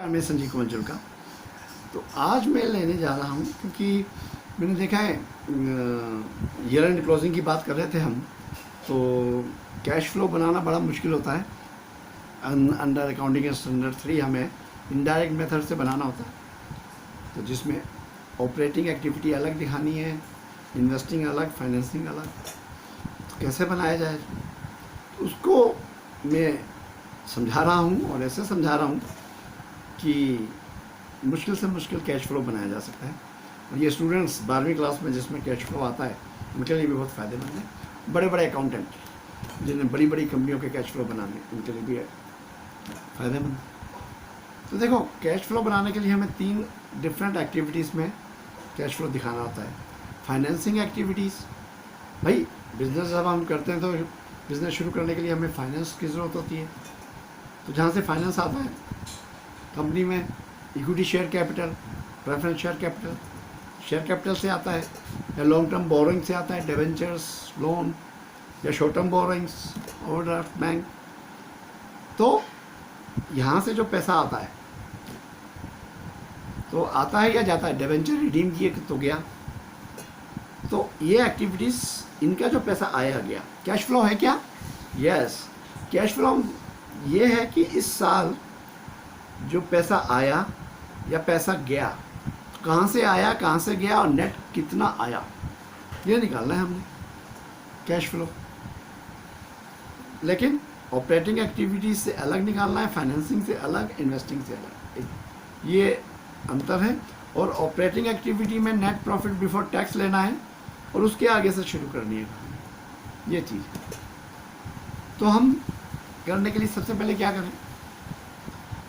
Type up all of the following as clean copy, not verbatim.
मैं संजीव कुमल का। तो आज मैं लेने जा रहा हूँ क्योंकि मैंने देखा है ईयर एंड क्लोजिंग की बात कर रहे थे हम, तो कैश फ्लो बनाना बड़ा मुश्किल होता है। अंडर अकाउंटिंग स्टैंडर्ड 3 हमें इनडायरेक्ट मेथड से बनाना होता है, तो जिसमें ऑपरेटिंग एक्टिविटी अलग दिखानी है, इन्वेस्टिंग अलग, फाइनेंसिंग अलग। तो कैसे बनाया जाए उसको मैं समझा रहा हूँ, और ऐसे समझा रहा हूँ कि मुश्किल से मुश्किल कैश फ्लो बनाया जा सकता है। और ये स्टूडेंट्स 12वीं क्लास में जिसमें कैश फ्लो आता है उनके लिए भी बहुत फ़ायदेमंद है। बड़े बड़े अकाउंटेंट जिन्हें बड़ी बड़ी कंपनियों के कैश फ्लो बनाने, उनके लिए भी फ़ायदेमंद। तो देखो, कैश फ्लो बनाने के लिए हमें 3 डिफरेंट एक्टिविटीज़ में कैश फ्लो दिखाना होता है। फाइनेंसिंग एक्टिविटीज़, भाई बिज़नेस जब हम करते हैं तो बिज़नेस शुरू करने के लिए हमें फाइनेंस की ज़रूरत होती है। तो जहाँ से फाइनेंस आता है कंपनी में, equity share capital, preference share capital से आता है, या लॉन्ग टर्म बोरोइंग से आता है, डिबेंचर्स, लोन, या short term borrowings, overdraft bank. तो यहाँ से जो पैसा आता है तो आता है या जाता है, डिबेंचर रिडीम किए तो गया। तो ये एक्टिविटीज़, इनका जो पैसा आया गया, कैश फ्लो है क्या? यस, कैश फ्लो ये है कि इस साल जो पैसा आया या पैसा गया, कहाँ से आया, कहाँ से गया, और नेट कितना आया, ये निकालना है हमने कैश फ्लो। लेकिन ऑपरेटिंग एक्टिविटीज से अलग निकालना है, फाइनेंसिंग से अलग, इन्वेस्टिंग से अलग, ये अंतर है। और ऑपरेटिंग एक्टिविटी में नेट प्रॉफिट बिफोर टैक्स लेना है और उसके आगे से शुरू करनी है, ये चीज़। तो हम करने के लिए सबसे पहले क्या करें,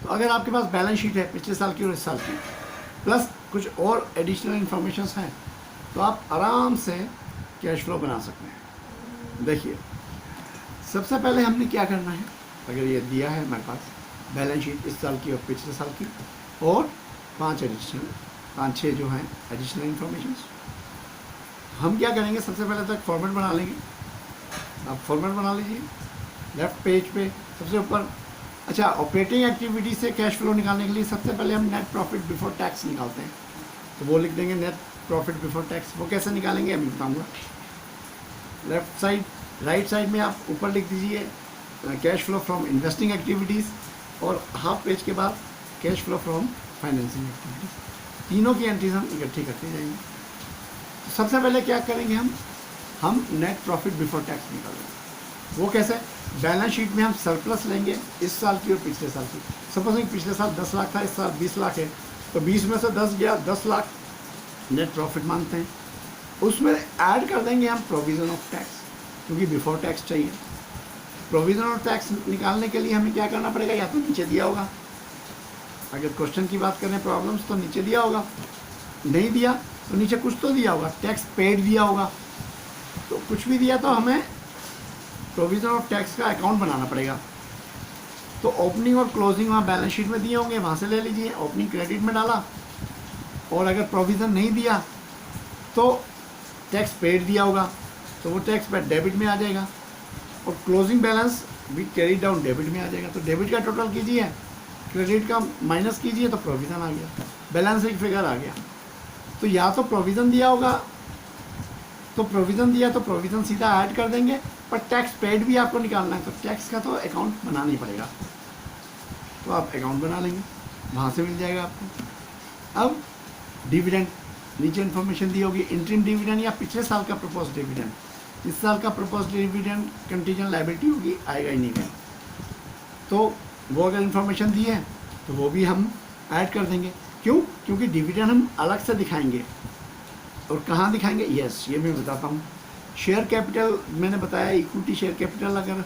तो अगर आपके पास बैलेंस शीट है पिछले साल की और इस साल की, प्लस कुछ और एडिशनल इंफॉर्मेशन हैं, तो आप आराम से कैश फ्लो बना सकते हैं। देखिए, सबसे पहले हमने क्या करना है, अगर ये दिया है हमारे पास बैलेंस शीट इस साल की और पिछले साल की, और 5-6 जो हैं एडिशनल इंफॉर्मेशन, हम क्या करेंगे, सबसे पहले तक फॉर्मेट बना लेंगे। आप फॉर्मेट बना लीजिए लेफ्ट पेज पे सबसे ऊपर। अच्छा, ऑपरेटिंग एक्टिविटी से कैश फ्लो निकालने के लिए सबसे पहले हम नेट प्रॉफिट बिफोर टैक्स निकालते हैं, तो वो लिख देंगे नेट प्रॉफिट बिफोर टैक्स। वो कैसे निकालेंगे अभी बताऊँगा। लेफ्ट साइड, राइट साइड में आप ऊपर लिख दीजिए cash flow from investing activities, और हाफ पेज के बाद cash flow from financing activities. तीनों की एंट्रीज हम इकट्ठी करते जाएंगे। तो सबसे पहले क्या करेंगे, हम नेट प्रॉफिट बिफोर टैक्स निकालेंगे। वो कैसे, बैलेंस शीट में हम सरप्लस लेंगे इस साल की और पिछले साल की। सपोज पिछले साल 10 लाख था, इस साल 20 लाख है, तो 20 में से 10 गया, 10 लाख नेट प्रॉफिट मानते हैं। उसमें ऐड कर देंगे हम प्रोविज़न ऑफ टैक्स, क्योंकि बिफोर टैक्स चाहिए। प्रोविज़न ऑफ टैक्स निकालने के लिए हमें क्या करना पड़ेगा, या तो नीचे दिया होगा, अगर क्वेश्चन की बात करें प्रॉब्लम्स, तो नीचे दिया होगा, नहीं दिया तो नीचे कुछ तो दिया होगा, टैक्स पेड दिया होगा, तो कुछ भी दिया तो हमें प्रोविज़न ऑफ टैक्स का अकाउंट बनाना पड़ेगा। तो ओपनिंग और क्लोजिंग वहाँ बैलेंस शीट में दिए होंगे, वहाँ से ले लीजिए। ओपनिंग क्रेडिट में डाला, और अगर प्रोविज़न नहीं दिया तो टैक्स पेड दिया होगा, तो वो टैक्स पेड डेबिट में आ जाएगा, और क्लोजिंग बैलेंस भी कैरी डाउन डेबिट में आ जाएगा। तो डेबिट का टोटल कीजिए, क्रेडिट का माइनस कीजिए, तो प्रोविज़न आ गया, बैलेंस एक फिगर आ गया। तो या तो प्रोविज़न दिया होगा, तो प्रोविज़न दिया तो प्रोविज़न सीधा ऐड कर देंगे, पर टैक्स पेड भी आपको निकालना है, तो टैक्स का तो अकाउंट बनाना ही पड़ेगा। तो आप अकाउंट बना लेंगे, वहाँ से मिल जाएगा आपको। अब डिविडेंड, नीचे इन्फॉर्मेशन दी होगी, इंटरिम डिविडेंड या पिछले साल का प्रपोज डिविडेंड। इस साल का प्रपोज डिविडेंड कंटीजेंट लायबिलिटी होगी, आएगा ही नहीं गया, तो वो अगर इन्फॉर्मेशन दी है तो वो भी हम ऐड कर देंगे। क्यों? क्योंकि डिविडेंड हम अलग से दिखाएंगे, और कहाँ दिखाएंगे, यस ये मैं बताता हूँ। शेयर कैपिटल मैंने बताया, इक्विटी शेयर कैपिटल अगर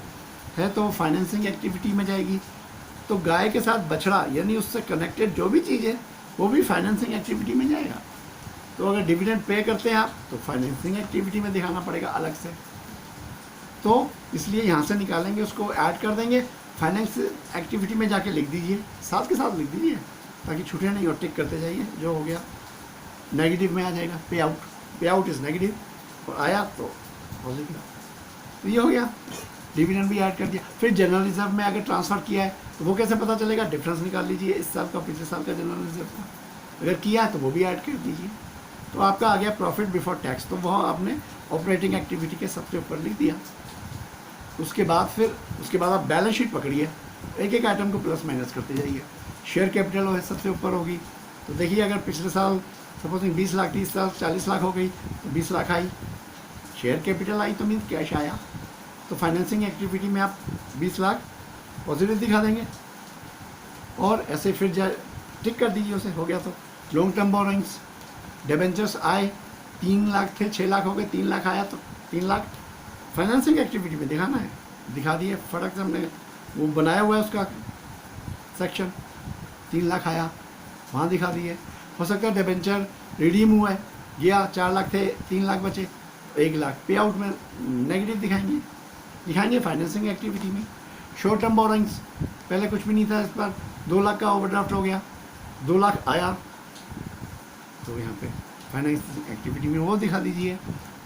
है तो फाइनेंसिंग एक्टिविटी में जाएगी। तो गाय के साथ बछड़ा, यानी उससे कनेक्टेड जो भी चीज़ है वो भी फाइनेंसिंग एक्टिविटी में जाएगा। तो अगर डिविडेंड पे करते हैं आप, तो फाइनेंसिंग एक्टिविटी में दिखाना पड़ेगा अलग से, तो इसलिए यहाँ से निकालेंगे, उसको ऐड कर देंगे। फाइनेंस एक्टिविटी में जाके लिख दीजिए, साथ के साथ लिख दीजिए, ताकि छूटे नहीं, और टिक करते जाइए। जो हो गया नेगेटिव में आ जाएगा, पे आउट इज़ नेगेटिव, और आया तो पॉजिटिव। तो ये हो गया। डिविडेंड भी ऐड कर दिया। फिर जनरल रिजर्व में अगर ट्रांसफ़र किया है तो वो कैसे पता चलेगा, डिफरेंस निकाल लीजिए इस साल का पिछले साल का जनरल रिजर्व का, अगर किया है तो वो भी ऐड कर दीजिए। तो आपका आ गया प्रॉफिट बिफोर टैक्स, तो वह आपने ऑपरेटिंग एक्टिविटी के सबसे ऊपर लिख दिया। उसके बाद आप बैलेंस शीट पकड़िए, एक एक आइटम को प्लस माइनस करते जाइए। शेयर कैपिटल वो सबसे ऊपर होगी, तो देखिए अगर पिछले साल सपोजिंग 20 लाख थी, इस साल 40 लाख हो गई, तो 20 लाख आई, शेयर कैपिटल आई तो मीन्स कैश आया। तो फाइनेंसिंग एक्टिविटी में आप 20 लाख पॉजिटिव दिखा देंगे और ऐसे फिर जाए टिक कर दीजिए उसे, हो गया। तो लॉन्ग टर्म बोरोइंग्स, डिबेंचर्स आए, 3 लाख थे, 6 लाख हो गए, 3 लाख आया, तो 3 लाख फाइनेंसिंग एक्टिविटी में दिखाना है, दिखा दिए। फटक से हमने वो बनाया हुआ है उसका सेक्शन, 3 लाख आया वहाँ दिखा दिए। हो सकता है डिबेंचर रिडीम हुआ है, गया 4 लाख थे, 3 लाख बचे, 1 लाख पे आउट में नेगेटिव दिखाएंगे फाइनेंसिंग एक्टिविटी में। शॉर्ट टर्म बोरोइंग्स, पहले कुछ भी नहीं था, इस पर 2 लाख का ओवरड्राफ्ट हो गया, 2 लाख आया, तो यहाँ पे फाइनेंसिंग एक्टिविटी में वो दिखा दीजिए।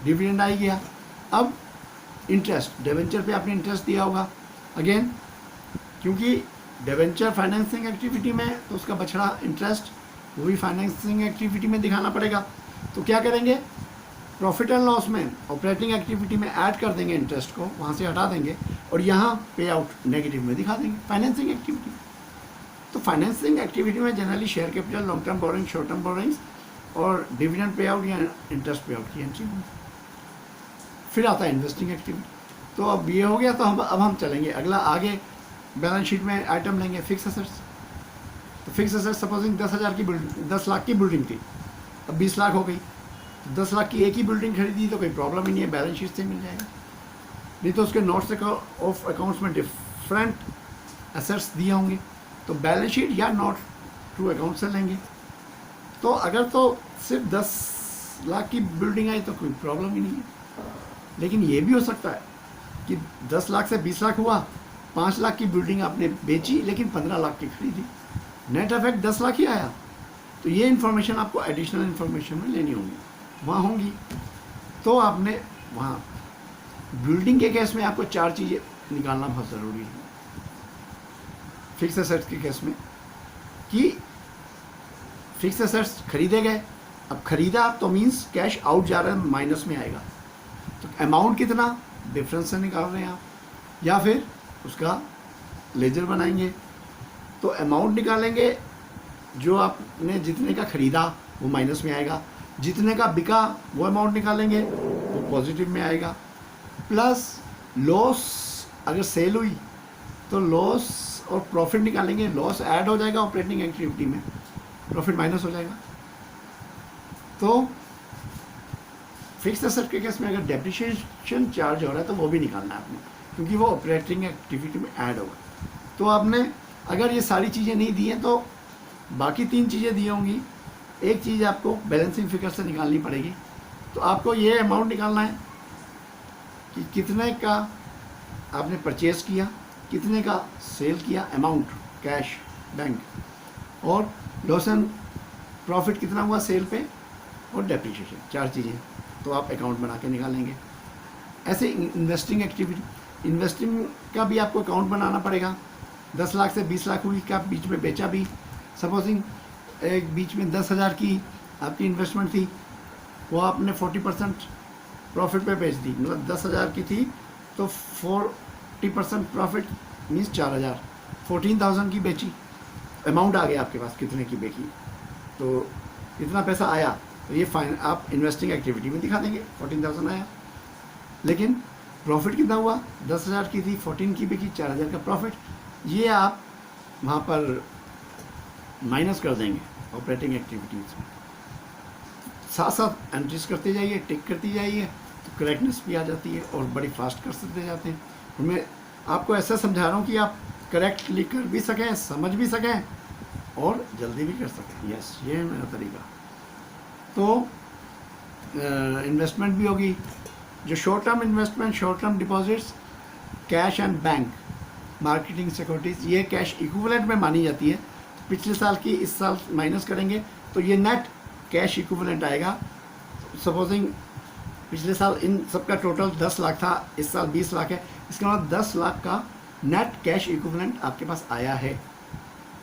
डिविडेंड आ गया। अब इंटरेस्ट, डिबेंचर पे आपने इंटरेस्ट दिया होगा अगेन, क्योंकि डिबेंचर फाइनेंसिंग एक्टिविटी में तो उसका बछड़ा इंटरेस्ट वो भी फाइनेंसिंग एक्टिविटी में दिखाना पड़ेगा। तो क्या करेंगे, प्रॉफिट एंड लॉस में ऑपरेटिंग एक्टिविटी में ऐड कर देंगे इंटरेस्ट को, वहाँ से हटा देंगे और यहाँ पे आउट नेगेटिव में दिखा देंगे फाइनेंसिंग एक्टिविटी। तो फाइनेंसिंग एक्टिविटी में generally share capital, long term borrowing, short term borrowings और डिविडेंड पे आउट या इंटरेस्ट पे आउट की एंट्री होगी। फिर आता है इन्वेस्टिंग एक्टिविटी। तो अब ये हो गया, तो अब हम चलेंगे अगला आगे बैलेंस शीट में आइटम लेंगे फिक्स एसेट्स। तो फिक्स एसेट्स सपोजिंग 10 लाख की बिल्डिंग थी, अब 20 लाख हो गई, तो 10 लाख की एक ही बिल्डिंग खरीदी तो कोई प्रॉब्लम ही नहीं है, बैलेंस शीट से मिल जाएगा। नहीं तो उसके नोट्स ऑफ अकाउंट्स में डिफरेंट एसेट्स दिए होंगे, तो बैलेंस शीट या नोट टू अकाउंट से लेंगे। तो अगर तो सिर्फ 10 लाख की बिल्डिंग आई तो कोई प्रॉब्लम ही नहीं है, लेकिन ये भी हो सकता है कि 10 लाख से 20 लाख हुआ, 5 लाख की बिल्डिंग आपने बेची लेकिन 15 लाख की खरीदी, नेट इफेक्ट 10 लाख ही आया। तो ये इन्फॉर्मेशन आपको एडिशनल इन्फॉर्मेशन में लेनी होगी, वहाँ होंगी। तो आपने वहाँ बिल्डिंग के केस में आपको 4 चीज़ें निकालना बहुत ज़रूरी है फिक्स एसेट्स के केस में, कि फिक्स एसेट्स खरीदे गए, अब खरीदा तो मीन्स कैश आउट जा रहा है, माइनस में आएगा, तो अमाउंट कितना डिफरेंस से निकाल रहे हैं आप, या फिर उसका लेजर बनाएंगे। तो अमाउंट निकालेंगे, जो आपने जितने का खरीदा वो माइनस में आएगा, जितने का बिका वो अमाउंट निकालेंगे वो पॉजिटिव में आएगा, प्लस लॉस अगर सेल हुई तो लॉस और प्रॉफिट निकालेंगे, लॉस ऐड हो जाएगा ऑपरेटिंग एक्टिविटी में, प्रॉफिट माइनस हो जाएगा। तो फिक्स एसेट के केस में अगर डेप्रिसिएशन चार्ज हो रहा है तो वो भी निकालना है आपने, क्योंकि वो ऑपरेटिंग एक्टिविटी में ऐड होगा। तो आपने अगर ये सारी चीज़ें नहीं दी हैं तो बाकी 3 चीज़ें दी होंगी, एक चीज़ आपको बैलेंसिंग फिगर से निकालनी पड़ेगी। तो आपको ये अमाउंट निकालना है कि कितने का आपने परचेज़ किया, कितने का सेल किया, अमाउंट कैश बैंक, और लॉस एंड प्रॉफिट कितना हुआ सेल पे, और डेप्रिसिएशन, 4 चीज़ें। तो आप अकाउंट बना के निकालेंगे। ऐसे इन्वेस्टिंग एक्टिविटी, इन्वेस्टिंग का भी आपको अकाउंट बनाना पड़ेगा। 10 लाख से 20 लाख हुई, क्या बीच में बेचा भी, सपोजिंग एक बीच में 10,000 की आपकी इन्वेस्टमेंट थी, वो आपने 40% प्रॉफिट पे बेच दी, मतलब 10,000 की थी तो 40% प्रॉफिट मीन्स 4,000, 14,000 की बेची, अमाउंट आ गया आपके पास कितने की बेची, तो कितना पैसा आया, तो ये फाइन आप इन्वेस्टिंग एक्टिविटी में दिखा देंगे 14,000 आया। लेकिन प्रॉफिट कितना हुआ, 10,000 की थी, 14 की बिकी, 4,000 का प्रॉफिट, ये आप वहाँ पर माइनस कर देंगे ऑपरेटिंग एक्टिविटीज़ में। साथ साथ एंट्रीज करते जाइए, टिक करती जाइए, तो करेक्टनेस भी आ जाती है और बड़ी फास्ट कर सकते जाते हैं। और मैं आपको ऐसा समझा रहा हूँ कि आप करेक्ट लिख कर भी सकें, समझ भी सकें और जल्दी भी कर सकें। यस, ये है मेरा तरीका। तो इन्वेस्टमेंट भी होगी, जो short term investment, short term deposits, cash and bank, marketing securities, ये कैश इक्विवेलेंट में मानी जाती है। पिछले साल की इस साल माइनस करेंगे तो ये नेट कैश इक्विवेलेंट आएगा। सपोजिंग पिछले साल इन सबका टोटल 10 लाख था, इस साल 20 लाख है, इसका मतलब 10 लाख का नेट कैश इक्विवेलेंट आपके पास आया है।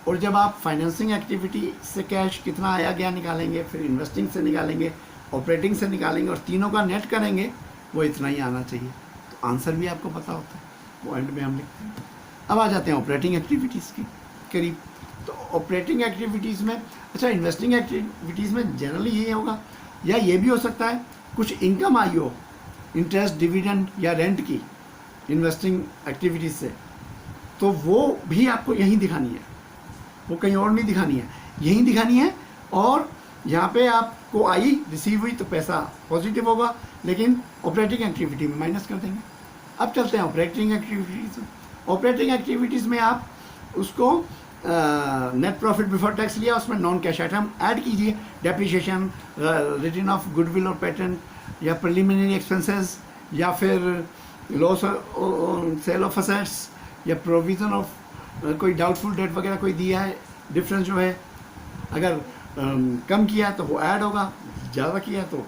और जब आप फाइनेंसिंग एक्टिविटी से कैश कितना आया गया निकालेंगे, फिर इन्वेस्टिंग से निकालेंगे, ऑपरेटिंग से निकालेंगे और तीनों का नेट करेंगे, वो इतना ही आना चाहिए। तो आंसर भी आपको पता होता है, वो एंड में हम लिखते हैं। अब आ जाते हैं ऑपरेटिंग एक्टिविटीज़ की करीब। तो ऑपरेटिंग एक्टिविटीज़ में, अच्छा, इन्वेस्टिंग एक्टिविटीज़ में जनरली ये होगा, या ये भी हो सकता है कुछ इनकम आई हो, इंटरेस्ट, डिविडेंड या रेंट की इन्वेस्टिंग एक्टिविटीज़ से, तो वो भी आपको यहीं दिखानी है, वो कहीं और नहीं दिखानी है, यहीं दिखानी है। और यहाँ पे आपको आई रिसीव हुई तो पैसा पॉजिटिव होगा, लेकिन ऑपरेटिंग एक्टिविटी में माइनस कर देंगे। अब चलते हैं ऑपरेटिंग एक्टिविटीज़। ऑपरेटिंग एक्टिविटीज़ में आप उसको नेट प्रॉफिट बिफोर टैक्स लिया, उसमें नॉन कैश आइटम ऐड कीजिए, डेप्रिसिएशन, रिटर्न ऑफ गुडविल और पेटेंट, या प्रिलिमिनरी एक्सपेंसेस, या फिर लॉस सेल ऑफ असेट्स, या प्रोविज़न ऑफ कोई डाउटफुल डेट वगैरह कोई दिया है, डिफरेंस जो है, अगर कम किया तो वो ऐड होगा, ज़्यादा किया तो